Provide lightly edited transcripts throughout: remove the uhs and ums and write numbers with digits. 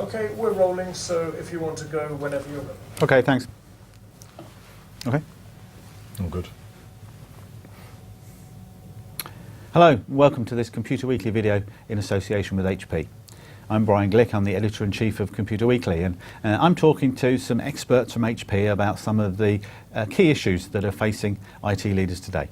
Okay, we're rolling, so if you want to go whenever you're ready. Okay, thanks. Okay. All good. Hello, welcome to this Computer Weekly video in association with HP. I'm Brian Glick, I'm the Editor-in-Chief of Computer Weekly, and I'm talking to some experts from HP about some of the key issues that are facing IT leaders today.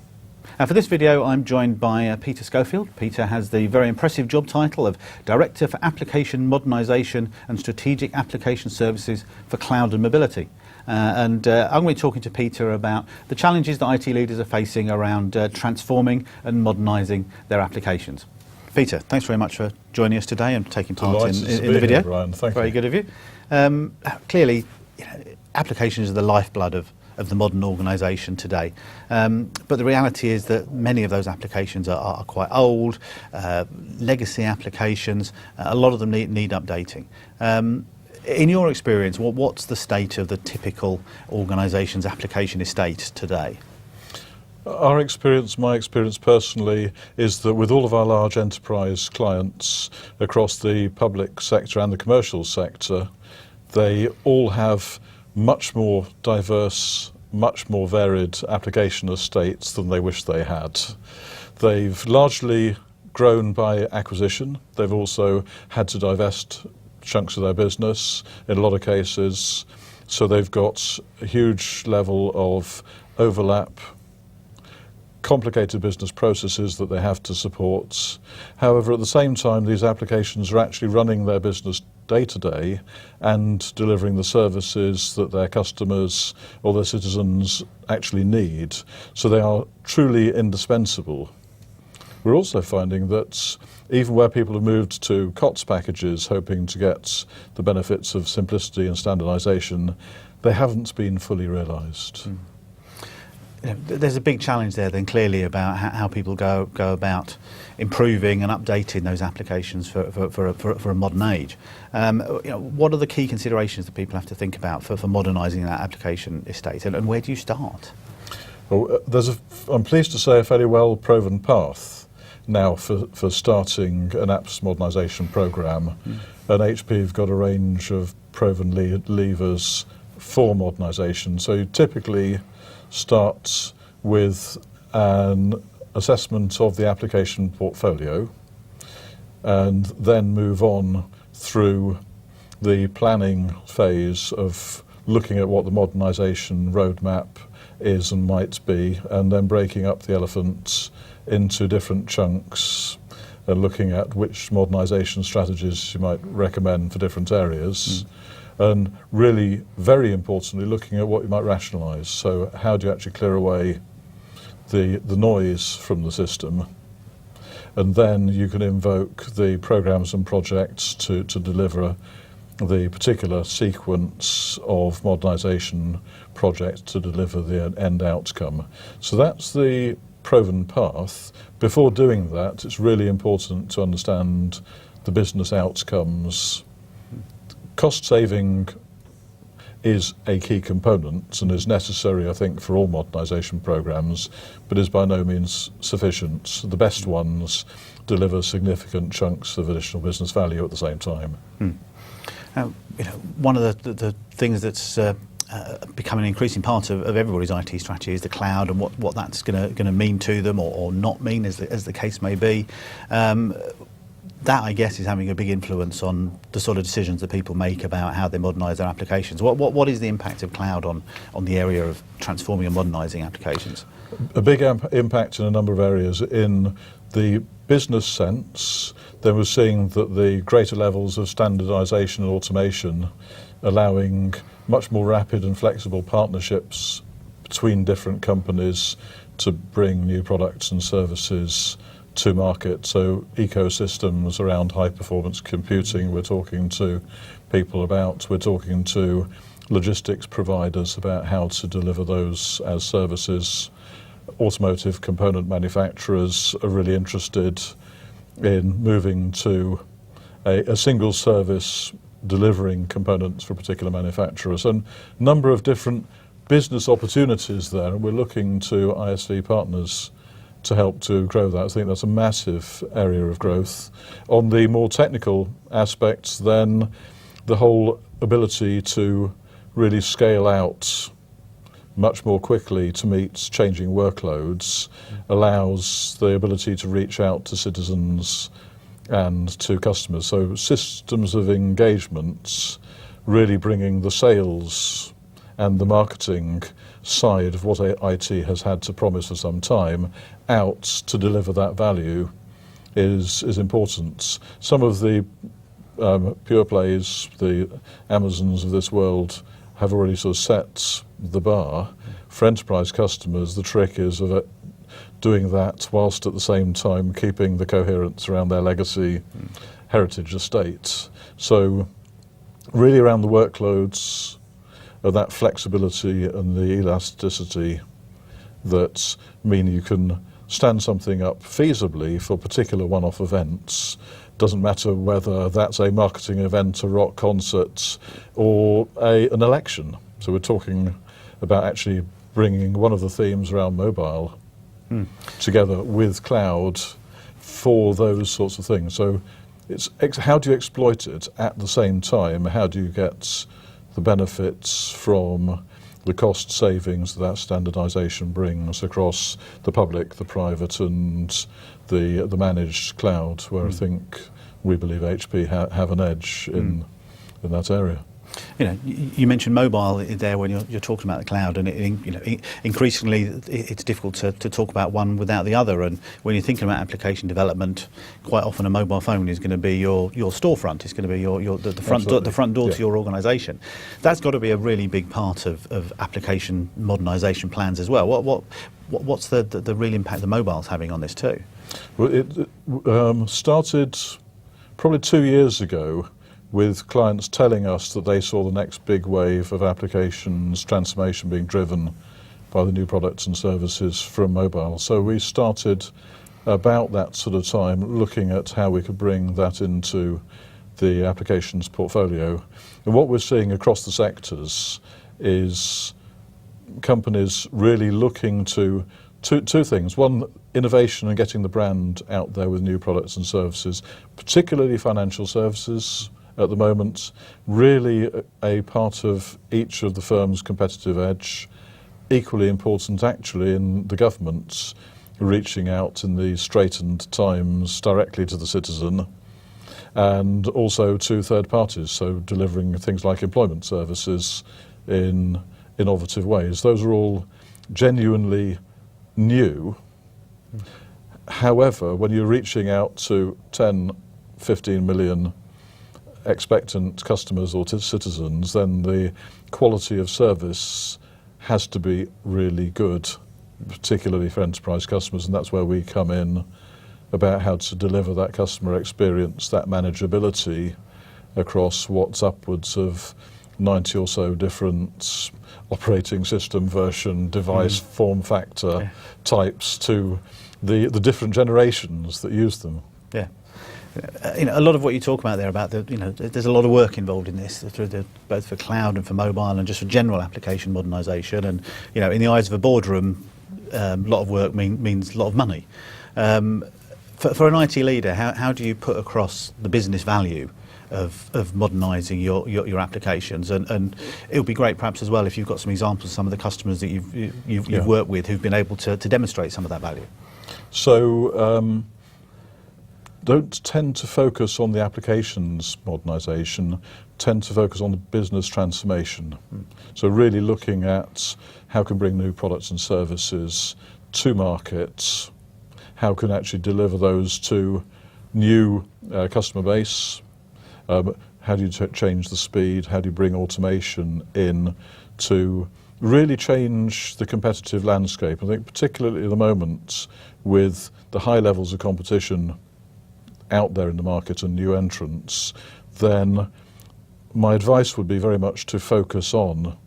For this video, I'm joined by Peter Schofield. Peter has the very impressive job title of Director for Application Modernisation and Strategic Application Services for Cloud and Mobility. I'm going to be talking to Peter about the challenges that IT leaders are facing around transforming and modernising their applications. Peter, thanks very much for joining us today and taking part in the video. Here, Brian. Thank very you. Good of you. Clearly, applications are the lifeblood of the modern organisation today. But the reality is that many of those applications are quite old, legacy applications. A lot of them need updating. In your experience, what's the state of the typical organisation's application estate today? Our experience, my experience personally, is that with all of our large enterprise clients across the public sector and the commercial sector, they all have much more diverse, much more varied application estates than they wish they had. They've largely grown by acquisition. They've also had to divest chunks of their business in a lot of cases. So they've got a huge level of overlap, complicated business processes that they have to support. However, at the same time, these applications are actually running their business day to day and delivering the services that their customers or their citizens actually need. So they are truly indispensable. We're also finding that even where people have moved to COTS packages, hoping to get the benefits of simplicity and standardisation, they haven't been fully realised. There's a big challenge there then clearly about how people go about improving and updating those applications for a modern age. What are the key considerations that people have to think about for modernising that application estate, and where do you start? Well, I'm pleased to say, a fairly well proven path now for starting an apps modernisation programme. And HP have got a range of proven levers for modernisation. So you typically start with an assessment of the application portfolio and then move on through the planning phase of looking at what the modernisation roadmap is and might be, and then breaking up the elephant into different chunks and looking at which modernisation strategies you might recommend for different areas. And really, very importantly, looking at what you might rationalise. So how do you actually clear away the noise from the system? And then you can invoke the programmes and projects to deliver the particular sequence of modernisation projects to deliver the end outcome. So that's the proven path. Before doing that, it's really important to understand the business outcomes. Cost saving is a key component and is necessary, I think, for all modernisation programmes, but is by no means sufficient. The best ones deliver significant chunks of additional business value at the same time. One of the things that's becoming an increasing part of everybody's IT strategy is the cloud and what that's going to mean to them or not mean, as the case may be. That, I guess, is having a big influence on the sort of decisions that people make about how they modernise their applications. What is the impact of cloud on the area of transforming and modernising applications? A big impact in a number of areas. In the business sense, then we're seeing that the greater levels of standardisation and automation, allowing much more rapid and flexible partnerships between different companies to bring new products and services to market. So ecosystems around high performance computing we're talking to people about. We're talking to logistics providers about how to deliver those as services. Automotive component manufacturers are really interested in moving to a single service delivering components for particular manufacturers, and a number of different business opportunities there. We're looking to ISV partners to help to grow that. I think that's a massive area of growth. On the more technical aspects then, the whole ability to really scale out much more quickly to meet changing workloads allows the ability to reach out to citizens and to customers. So systems of engagements really bringing the sales and the marketing side of what IT has had to promise for some time out to deliver that value is important. Some of the pure plays, the Amazons of this world, have already sort of set the bar. For enterprise customers, the trick is of doing that whilst at the same time keeping the coherence around their legacy heritage estate. So really around the workloads, that flexibility and the elasticity that mean you can stand something up feasibly for particular one-off events. Doesn't matter whether that's a marketing event, a rock concert, or an election. So we're talking about actually bringing one of the themes around mobile together with cloud for those sorts of things. So it's how do you exploit it at the same time? How do you get the benefits from the cost savings that standardisation brings across the public, the private, and the managed cloud, where I think we believe HP have an edge in that area. You know, you mentioned mobile there when you're talking about the cloud, and increasingly it's difficult to talk about one without the other. And when you're thinking about application development, quite often a mobile phone is going to be your storefront. It's going to be the front door to your organisation. That's got to be a really big part of application modernisation plans as well. What's the real impact the mobile's having on this too? Well, it started probably 2 years ago, with clients telling us that they saw the next big wave of applications transformation being driven by the new products and services from mobile. So we started about that sort of time looking at how we could bring that into the applications portfolio. And what we're seeing across the sectors is companies really looking to two things. One, innovation and getting the brand out there with new products and services, particularly financial services at the moment, really a part of each of the firm's competitive edge. Equally important actually in the government, reaching out in these straitened times directly to the citizen, and also to third parties, so delivering things like employment services in innovative ways. Those are all genuinely new. However, when you're reaching out to 10, 15 million expectant customers or citizens, then the quality of service has to be really good, particularly for enterprise customers, and that's where we come in, about how to deliver that customer experience, that manageability across what's upwards of 90 or so different operating system version, device, form factor types to the different generations that use them. Yeah. A lot of what you talk about there about there's a lot of work involved in this, both for cloud and for mobile and just for general application modernisation. And in the eyes of a boardroom, a lot of work means a lot of money. For an IT leader, how do you put across the business value of modernising your applications? And it would be great perhaps as well if you've got some examples of some of the customers that you've worked with who've been able to demonstrate some of that value. So don't tend to focus on the applications modernisation, tend to focus on the business transformation. So really looking at how can bring new products and services to markets, how can actually deliver those to new customer base, how do you change the speed, how do you bring automation in to really change the competitive landscape. I think particularly at the moment with the high levels of competition out there in the market and new entrants, then my advice would be very much to focus on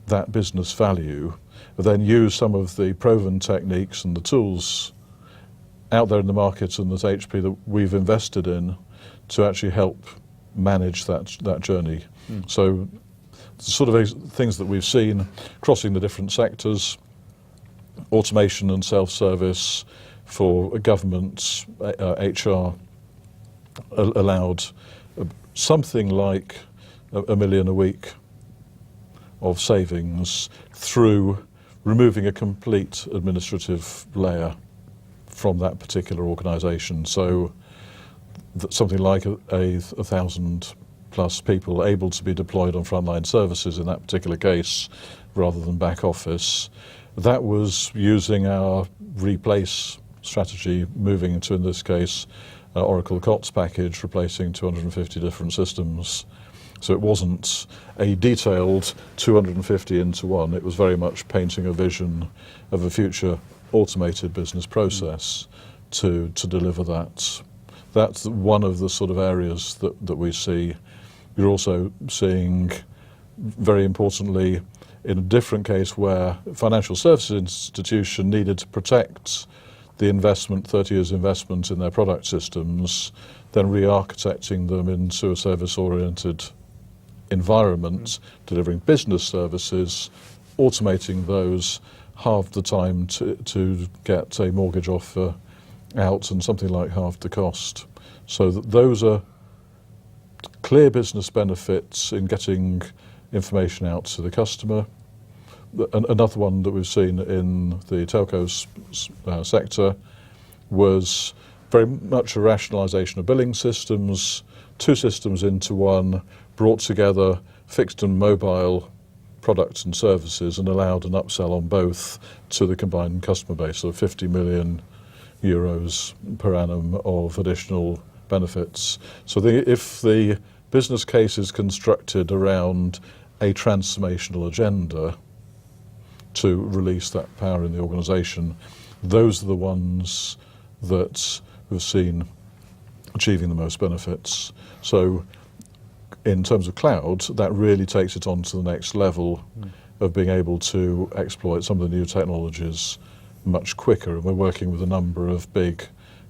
that business value, but then use some of the proven techniques and the tools out there in the market and that HP that we've invested in to actually help manage that journey. So the sort of things that we've seen crossing the different sectors, automation and self-service for government, HR, allowed something like a million a week of savings through removing a complete administrative layer from that particular organisation. So something like a 1,000 plus people able to be deployed on frontline services in that particular case rather than back office. That was using our replace strategy, moving into, in this case, Oracle COTS package, replacing 250 different systems. So it wasn't a detailed 250 into one, it was very much painting a vision of a future automated business process to deliver that. That's one of the sort of areas that we see. You're also seeing, very importantly, in a different case where a financial services institution needed to protect the investment, 30 years investment in their product systems, then re-architecting them into a service-oriented environment, delivering business services, automating those, half the time to get a mortgage offer out and something like half the cost. So those are clear business benefits in getting information out to the customer. Another one that we've seen in the telco sector was very much a rationalisation of billing systems, two systems into one, brought together fixed and mobile products and services and allowed an upsell on both to the combined customer base, so 50 million euros per annum of additional benefits. So if the business case is constructed around a transformational agenda to release that power in the organisation, those are the ones that we've seen achieving the most benefits. So in terms of cloud, that really takes it on to the next level of being able to exploit some of the new technologies much quicker. And we're working with a number of big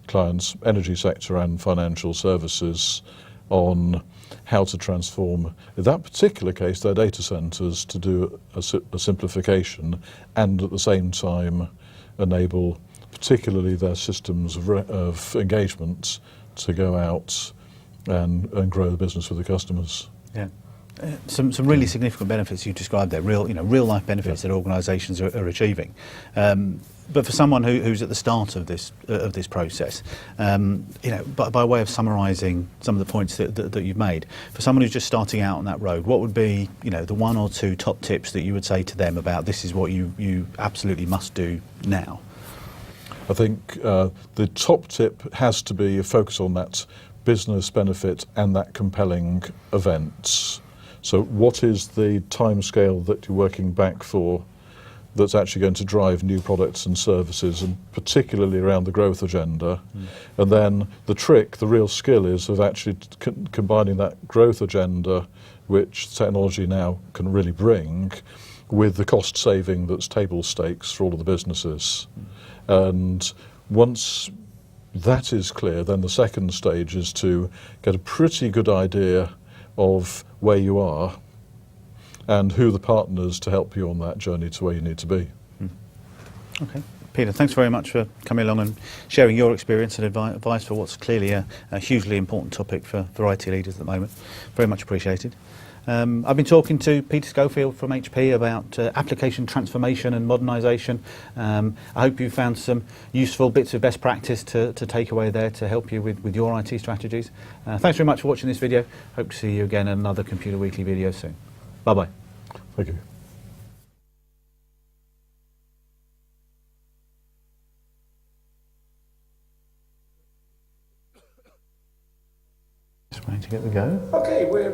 clients, energy sector and financial services, on how to transform, in that particular case, their data centres to do a simplification and at the same time enable particularly their systems of engagement to go out and grow the business with the customers. Yeah. Some really significant benefits you described there, real life benefits that organisations are achieving. But for someone who's at the start of this process, by way of summarising some of the points that you've made, for someone who's just starting out on that road, what would be the one or two top tips that you would say to them about this is what you absolutely must do now? I think the top tip has to be a focus on that business benefit and that compelling event. So what is the timescale that you're working back for that's actually going to drive new products and services, and particularly around the growth agenda? And then the trick, the real skill is of actually combining that growth agenda, which technology now can really bring, with the cost saving that's table stakes for all of the businesses. And once that is clear, then the second stage is to get a pretty good idea of where you are and who the partners to help you on that journey to where you need to be. Okay. Peter, thanks very much for coming along and sharing your experience and advice for what's clearly a hugely important topic for IT leaders at the moment. Very much appreciated. I've been talking to Peter Schofield from HP about application transformation and modernisation. I hope you found some useful bits of best practice to take away there to help you with your IT strategies. Thanks very much for watching this video. Hope to see you again in another Computer Weekly video soon. Bye-bye. Thank you. Just waiting to get the go. Okay, we're ready.